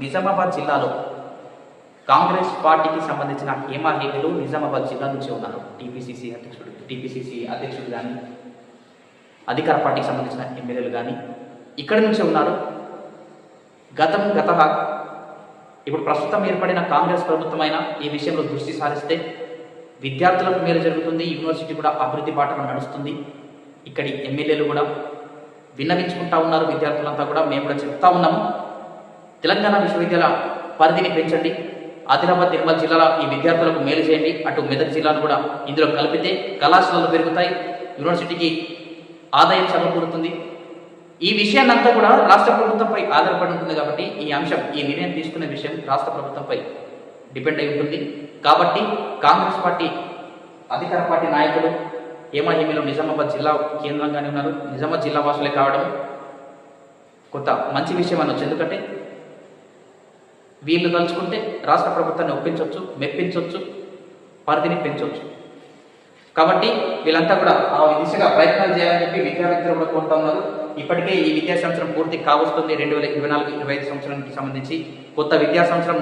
నిజామాబాద్ జిల్లాలో కాంగ్రెస్ పార్టీకి సంబంధించిన హేమాహేమిలు నిజామాబాద్ జిల్లా నుంచి ఉన్నారు. టీపీసీసీ అధ్యక్షుడు కానీ, అధికార పార్టీకి సంబంధించిన ఎమ్మెల్యేలు కానీ ఇక్కడి నుంచే ఉన్నారు. గత ఇప్పుడు ప్రస్తుతం ఏర్పడిన కాంగ్రెస్ ప్రభుత్వమైన ఈ విషయంలో దృష్టి సారిస్తే విద్యార్థులకు మేలు జరుగుతుంది, యూనివర్సిటీ కూడా అభివృద్ధి బాటలో నడుస్తుంది. ఇక్కడి ఎమ్మెల్యేలు కూడా విన్నవించుకుంటా ఉన్నారు. విద్యార్థులంతా కూడా మేము కూడా చెప్తా ఉన్నాము, తెలంగాణ విశ్వవిద్యాలయ పరిధిని పెంచండి, ఆదిలాబాద్ నిర్మల్ జిల్లాల ఈ విద్యార్థులకు మేలు చేయండి, అటు మెదక్ జిల్లాను కూడా ఇందులో కలిపితే కళాశాలలు పెరుగుతాయి, యూనివర్సిటీకి ఆదాయం సమకూరుతుంది. ఈ విషయాన్ని అంతా కూడా రాష్ట్ర ప్రభుత్వంపై ఆధారపడి ఉంటుంది. కాబట్టి ఈ అంశం, ఈ నిర్ణయం తీసుకునే విషయం రాష్ట్ర ప్రభుత్వంపై డిపెండ్ అయి ఉంటుంది. కాబట్టి కాంగ్రెస్ పార్టీ అధికార పార్టీ నాయకులు హేమాహేమిలో నిజామాబాద్ జిల్లా కేంద్రంగానే ఉన్నారు. నిజామాబాద్ జిల్లా వాసులే కావడం కొంత మంచి విషయం అనొచ్చు. ఎందుకంటే వీళ్ళు తలుచుకుంటే రాష్ట్ర ప్రభుత్వాన్ని ఒప్పించవచ్చు, మెప్పించవచ్చు, పరిధిని పెంచవచ్చు. కాబట్టి వీళ్ళంతా కూడా ఆ దిశగా ప్రయత్నాలు చేయాలని చెప్పి విద్యార్థులు కూడా కోరుతా ఉన్నారు. ఇప్పటికే ఈ విద్యా సంవత్సరం పూర్తి కావస్తుంది. 2024-25 సంవత్సరానికి సంబంధించి కొత్త విద్యా సంవత్సరం